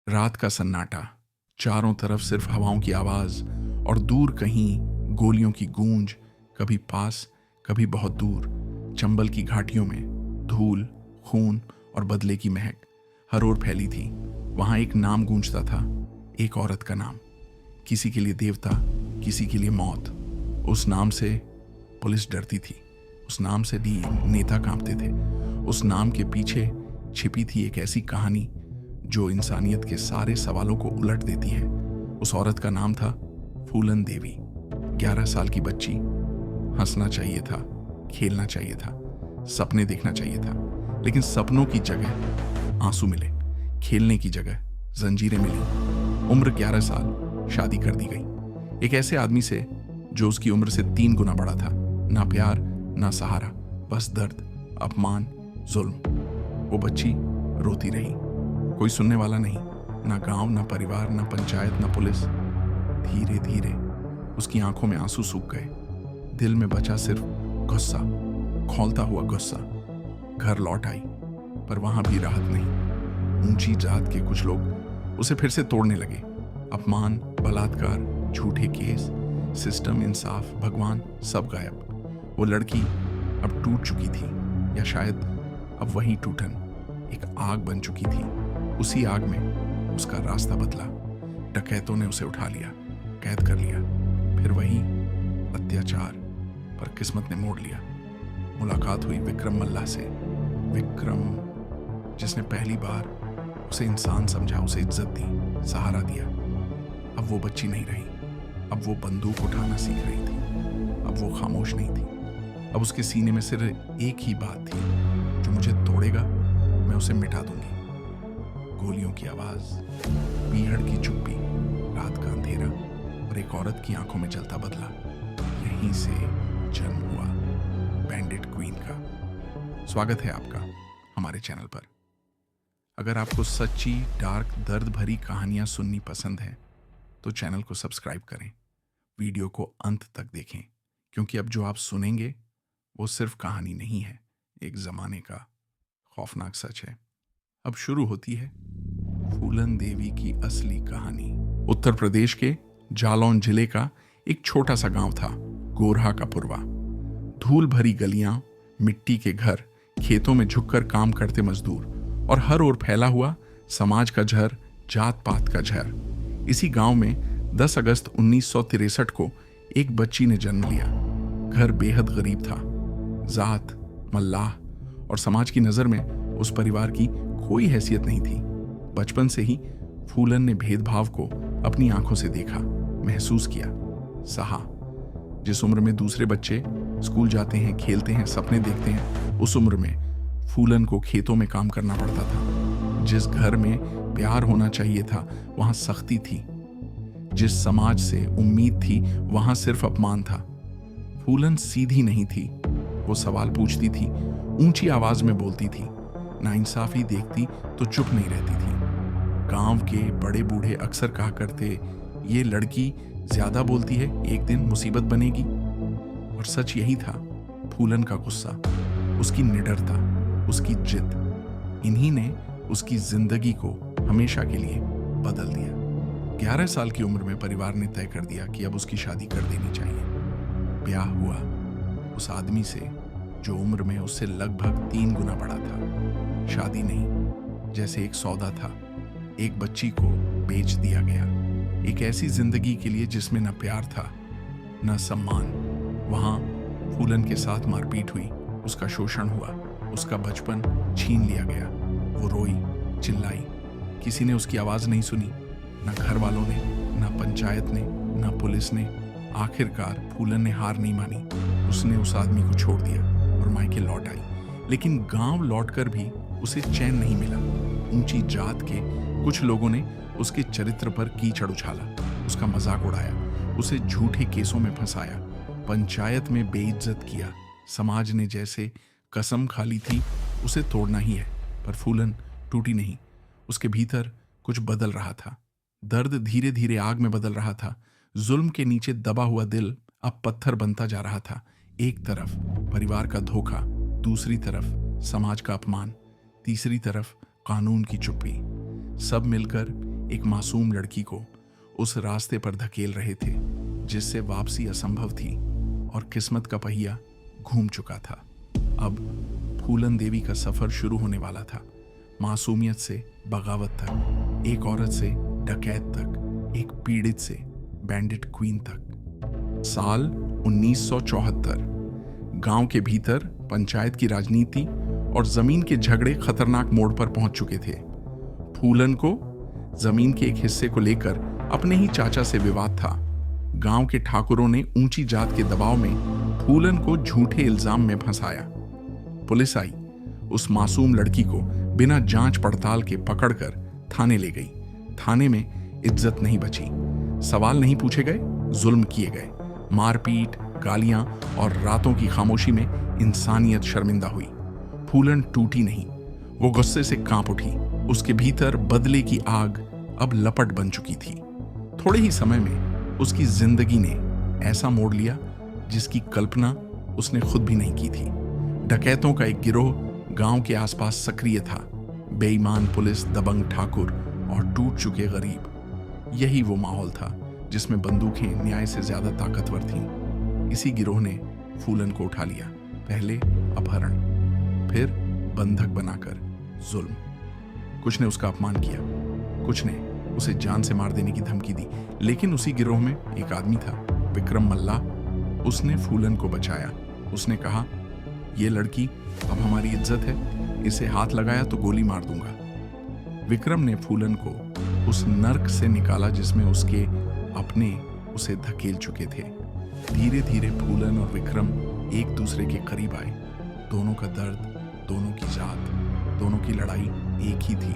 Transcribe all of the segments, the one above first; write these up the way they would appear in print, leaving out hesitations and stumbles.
रात का सन्नाटा, चारों तरफ सिर्फ हवाओं की आवाज और दूर कहीं गोलियों की गूंज, कभी पास कभी बहुत दूर। चंबल की घाटियों में धूल, खून और बदले की महक हर ओर फैली थी। वहां एक नाम गूंजता था, एक औरत का नाम, किसी के लिए देवता, किसी के लिए मौत। उस नाम से पुलिस डरती थी, उस नाम से भी नेता कांपते थे। उस नाम के पीछे छिपी थी एक ऐसी कहानी जो इंसानियत के सारे सवालों को उलट देती है। उस औरत का नाम था फूलन देवी। 11 साल की बच्ची। हंसना चाहिए था, खेलना चाहिए था, सपने देखना चाहिए था, लेकिन सपनों की जगह आंसू मिले, खेलने की जगह जंजीरें मिली। उम्र 11 साल, शादी कर दी गई एक ऐसे आदमी से जो उसकी उम्र से 3 गुना बड़ा था। ना प्यार, ना सहारा, बस दर्द, अपमान, जुल्म। वो बच्ची रोती रही, कोई सुनने वाला नहीं, ना गांव, ना परिवार, ना पंचायत, ना पुलिस। धीरे धीरे उसकी आंखों में आंसू सूख गए, दिल में बचा सिर्फ गुस्सा, खौलता हुआ गुस्सा। घर लौट आई, पर वहां भी राहत नहीं। ऊंची जात के कुछ लोग उसे फिर से तोड़ने लगे। अपमान, बलात्कार, झूठे केस, सिस्टम, इंसाफ, भगवान, सब गायब। वो लड़की अब टूट चुकी थी, या शायद अब वही टूटन एक आग बन चुकी थी। उसी आग में उसका रास्ता बदला। डकैतों ने उसे उठा लिया, कैद कर लिया, फिर वही अत्याचार, पर किस्मत ने मोड़ लिया। मुलाकात हुई विक्रम मल्लाह से। विक्रम जिसने पहली बार उसे इंसान समझा, उसे इज्जत दी, सहारा दिया। अब वो बच्ची नहीं रही, अब वो बंदूक उठाना सीख रही थी। अब वो खामोश नहीं थी। अब उसके सीने में सिर्फ एक ही बात थी, जो मुझे तोड़ेगा मैं उसे मिटा दूंगी। गोलियों की आवाज, पीहड़ की चुप्पी, रात का अंधेरा और एक औरत की आंखों में जलता बदला। यहीं से जन्म हुआ बैंडिट क्वीन का। स्वागत है आपका हमारे चैनल पर। अगर आपको सच्ची, डार्क, दर्द भरी कहानियां सुननी पसंद है तो चैनल को सब्सक्राइब करें, वीडियो को अंत तक देखें, क्योंकि अब जो आप सुनेंगे वो सिर्फ कहानी नहीं है, एक जमाने का खौफनाक सच है। अब शुरू होती है फूलन देवी की असली कहानी। उत्तर प्रदेश के जालौन जिले का एक छोटा सा गांव था, गोरहा का पुरवा। धूल भरी गलियां, मिट्टी के घर, खेतों में झुककर काम करते मजदूर और हर ओर फैला हुआ समाज का झर, जात पात का झर। इसी गांव में 10 अगस्त 1963 को एक बच्ची ने जन्म लिया। घर बेहद गरीब था। जात, मल्लाह और समाज की नजर में उस परिवार की कोई हैसियत नहीं थी। बचपन से ही फूलन ने भेदभाव को अपनी आंखों से देखा, महसूस किया, सहा। जिस उम्र में दूसरे बच्चे स्कूल जाते हैं, खेलते हैं, सपने देखते हैं, उस उम्र में फूलन को खेतों में काम करना पड़ता था। जिस घर में प्यार होना चाहिए था वहां सख्ती थी। जिस समाज से उम्मीद थी वहां सिर्फ अपमान था। फूलन सीधी नहीं थी, वो सवाल पूछती थी, ऊंची आवाज में बोलती थी, नाइंसाफी देखती तो चुप नहीं रहती थी। गांव के बड़े बूढ़े अक्सर कहा करते, ये लड़की ज्यादा बोलती है, एक दिन मुसीबत बनेगी। और सच यही था। फूलन का गुस्सा, उसकी निडरता, उसकी जिद, इन्हीं ने उसकी जिंदगी को हमेशा के लिए बदल दिया। 11 साल की उम्र में परिवार ने तय कर दिया कि अब उसकी शादी कर देनी चाहिए। ब्याह हुआ उस आदमी से जो उम्र में उससे लगभग 3 गुना बड़ा था। शादी नहीं, जैसे एक सौदा था। एक बच्ची को बेच दिया गया, एक ऐसी जिंदगी के लिए जिसमें न प्यार था न सम्मान। वहां फूलन के साथ मारपीट हुई, उसका शोषण हुआ, उसका बचपन छीन लिया गया। वो रोई, चिल्लाई, किसी ने उसकी आवाज नहीं सुनी, न घर वालों ने, न पंचायत ने, न पुलिस ने। आखिरकार फूलन ने हार नहीं मानी, उसने उस आदमी को छोड़ दिया और मायके लौट आई। लेकिन गांव लौटकर भी उसे चैन नहीं मिला। ऊंची जात के कुछ लोगों ने उसके चरित्र पर कीचड़ उछाला, उसका मजाक उड़ाया, उसे झूठे केसों में फंसाया, पंचायत में बेइज्जत किया। समाज ने जैसे कसम खा ली थी उसे तोड़ना ही है, पर फूलन टूटी नहीं। उसके भीतर कुछ बदल रहा था। दर्द धीरे धीरे आग में बदल रहा था। जुल्म के नीचे दबा हुआ दिल अब पत्थर बनता जा रहा था। एक तरफ परिवार का धोखा, दूसरी तरफ समाज का अपमान, तीसरी तरफ कानून की चुप्पी। सब मिलकर एक मासूम लड़की को उस रास्ते पर धकेल रहे थे जिससे वापसी असंभव थी और किस्मत का पहिया घूम चुका था। अब फूलन देवी का सफर शुरू होने वाला था, मासूमियत से बगावत तक, एक औरत से डकैत तक, एक पीड़ित से बैंडिट क्वीन तक। साल 1974। गांव के भीतर पंचायत की राजनीति और जमीन के झगड़े खतरनाक मोड़ पर पहुंच चुके थे। फूलन को जमीन के एक हिस्से को लेकर अपने ही चाचा से विवाद था। गांव के ठाकुरों ने ऊंची जात के दबाव में फूलन को झूठे इल्जाम में फंसाया। पुलिस आई, उस मासूम लड़की को बिना जांच पड़ताल के पकड़कर थाने ले गई। थाने में इज्जत नहीं बची, सवाल नहीं पूछे गए, जुल्म किए गए, मारपीट, गालियां और रातों की खामोशी में इंसानियत शर्मिंदा हुई। फूलन टूटी नहीं, वो गुस्से से कांप उठी। उसके भीतर बदले की आग अब लपट बन चुकी थी। थोड़े ही समय में उसकी जिंदगी ने ऐसा मोड़ लिया जिसकी कल्पना उसने खुद भी नहीं की थी। डकैतों का एक गिरोह गांव के आसपास सक्रिय था। बेईमान पुलिस, दबंग ठाकुर और टूट चुके गरीब। यही वो माहौल था जिसमें बंदूकें न्याय से ज्यादा ताकतवर थीं। इसी गिरोह ने फूलन को उठा लिया, पहले अपहरण, फिर बंधक बनाकर जुल्म। कुछ ने उसका अपमान किया, कुछ ने उसे जान से मार देने की धमकी दी। लेकिन उसी गिरोह में एक आदमी था, विक्रम मल्ला। उसने फूलन को बचाया। उसने कहा, ये लड़की अब हमारी इज्जत है, इसे हाथ लगाया तो गोली मार दूंगा। विक्रम ने फूलन को उस नर्क से निकाला जिसमें उसके अपने उसे धकेल चुके थे। धीरे धीरे फूलन और विक्रम एक दूसरे के करीब आए। दोनों का दर्द, दोनों की जात, दोनों की लड़ाई एक ही थी,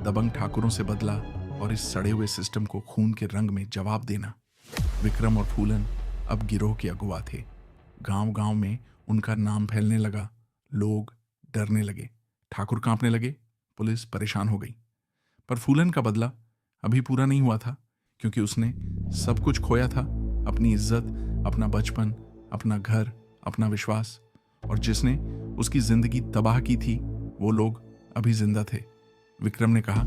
दबंग ठाकुरों से बदला और इस सड़े हुए सिस्टम को खून के रंग में जवाब देना। विक्रम और फूलन अब गिरोह के अगुवा थे। गांव गांव में उनका नाम फैलने लगा। लोग डरने लगे, ठाकुर कांपने लगे, पुलिस परेशान हो गई। पर फूलन का बदला अभी पूरा नहीं हुआ था, क्योंकि उसने सब कुछ खोया था, अपनी इज्जत, अपना बचपन, अपना घर, अपना विश्वास। और जिसने उसकी जिंदगी तबाह की थी वो लोग अभी जिंदा थे। विक्रम ने कहा,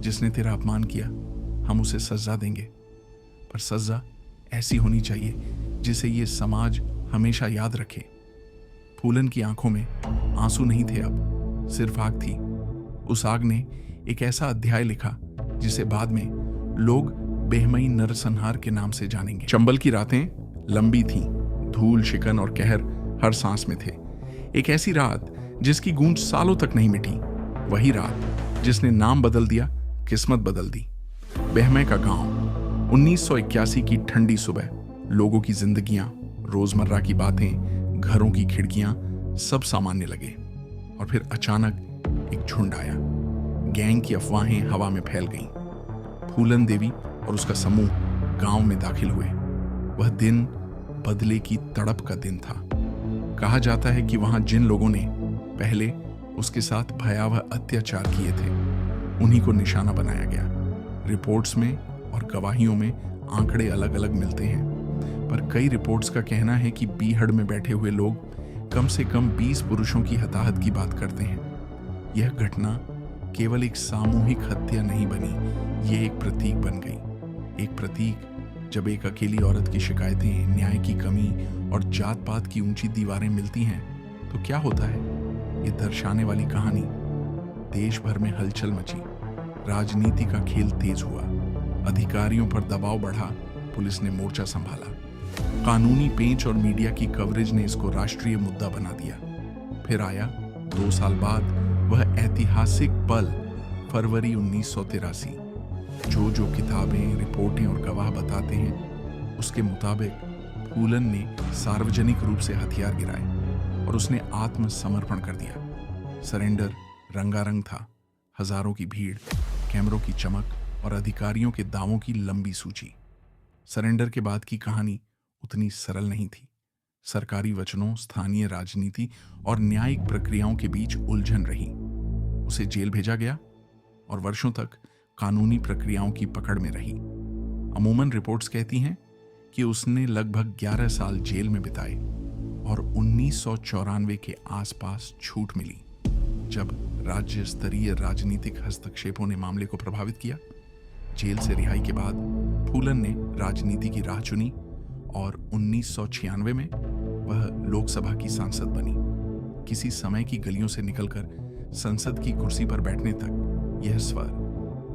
जिसने तेरा अपमान किया हम उसे सजा देंगे, पर सजा ऐसी होनी चाहिए जिसे ये समाज हमेशा याद रखे। फूलन की आंखों में आंसू नहीं थे, अब सिर्फ आग थी। उस आग ने एक ऐसा अध्याय लिखा जिसे बाद में लोग बेहमई नरसंहार के नाम से जानेंगे। चंबल की रातें लंबी थीं, धूल, शिकन और कहर हर सांस में थे। एक ऐसी रात जिसकी गूंज सालों तक नहीं मिटी। वही रात जिसने नाम बदल दिया, किस्मत बदल दी। बेहमई का गांव, 1981 की ठंडी सुबह। लोगों की जिंदगियां, रोजमर्रा की बातें, घरों की खिड़कियां, सब सामान्य लगे। और फिर अचानक एक झुंड आया। गैंग की अफवाहें हवा में फैल गईं। फूलन देवी और उसका समूह गांव में दाखिल हुए। वह दिन बदले की तड़प का दिन था। कहा जाता है कि वहां जिन लोगों ने पहले उसके साथ भयावह अत्याचार किए थे उन्हीं को निशाना बनाया गया। रिपोर्ट्स में और गवाहियों में आंकड़े अलग अलग मिलते हैं, पर कई रिपोर्ट्स का कहना है कि बीहड़ में बैठे हुए लोग कम से कम 20 पुरुषों की हताहत की बात करते हैं। यह घटना केवल एक सामूहिक हत्या नहीं बनी, ये एक प्रतीक बन गई। एक प्रतीक, जब एक अकेली औरत की शिकायतें, न्याय की कमी और जात पात की ऊंची दीवारें मिलती हैं तो क्या होता है, ये दर्शाने वाली कहानी। देश भर में हलचल मची, राजनीति का खेल तेज हुआ, अधिकारियों पर दबाव बढ़ा, पुलिस ने मोर्चा संभाला, कानूनी पेंच और मीडिया की कवरेज ने इसको राष्ट्रीय मुद्दा बना दिया। फिर आया 2 साल बाद वह ऐतिहासिक पल, फरवरी 1983। जो किताबें, रिपोर्टें और गवाह बताते हैं उसके मुताबिक फूलन ने सार्वजनिक रूप से हथियार गिराए और उसने आत्मसमर्पण कर दिया। सरेंडर रंगारंग था, हजारों की भीड़, कैमरों की चमक और अधिकारियों के दावों की लंबी सूची। सरेंडर के बाद की कहानी उतनी सरल नहीं थी। सरकारी वचनों, स्थानीय राजनीति और न्यायिक प्रक्रियाओं के बीच उलझन रही। उसे जेल भेजा गया और वर्षों तक कानूनी प्रक्रियाओं की पकड़ में रही। अमूमन रिपोर्ट्स कहती हैं कि उसने लगभग 11 साल जेल में बिताए और 1994 के आसपास छूट मिली, जब राज्य स्तरीय राजनीतिक हस्तक्षेपों ने मामले को प्रभावित किया। जेल से रिहाई के बाद फूलन ने राजनीति की राह चुनी और 1996 में वह लोकसभा की सांसद बनी। किसी समय की गलियों से निकलकर संसद की कुर्सी पर बैठने तक यह स्वर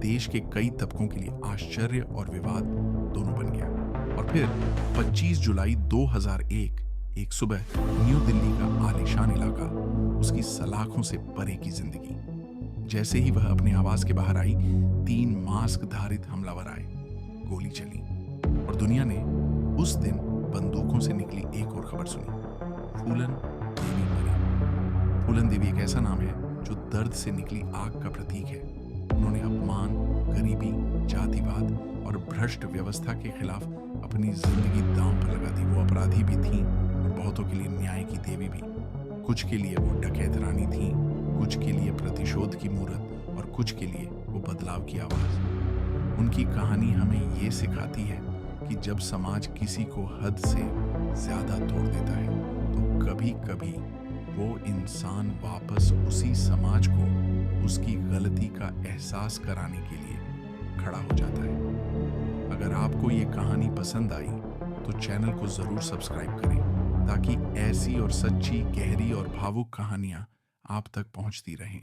देश के कई तबकों के लिए आश्चर्य और विवाद दोनों बन गया। और फिर 25 जुलाई 2001 एक सुबह न्यू दिल्ली का आलीशान इलाका, उसकी सलाखों से परे की जिंदगी। जैसे ही वह अपने आवास के बाहर आई, 3 मास्क धारित हमलावर आए, गोली चली और दुनिया ने उस दिन बंदूकों से निकली एक और खबर सुनी, फूलन देवी मरी। फूलन देवी एक ऐसा नाम है जो दर्द से निकली आग का प्रतीक है। उन्होंने अपमान, गरीबी, जातिवाद और भ्रष्ट व्यवस्था के खिलाफ अपनी जिंदगी दांव पर लगा दी। वो अपराधी भी थीं और बहुतों के लिए न्याय की देवी भी। कुछ के लिए वो डकैत रानी थीं, कुछ के लिए प्रतिशोध की मूरत और कुछ के लिए वो बदलाव की आवाज। उनकी कहानी हमें ये सिखाती है कि जब समाज किसी को हद से ज्यादा तोड़ देता है तो कभी कभी वो इंसान वापस उसी समाज को उसकी गलती का एहसास कराने के लिए खड़ा हो जाता है। अगर आपको ये कहानी पसंद आई तो चैनल को जरूर सब्सक्राइब करें ताकि ऐसी और सच्ची, गहरी और भावुक कहानियां आप तक पहुंचती रहें।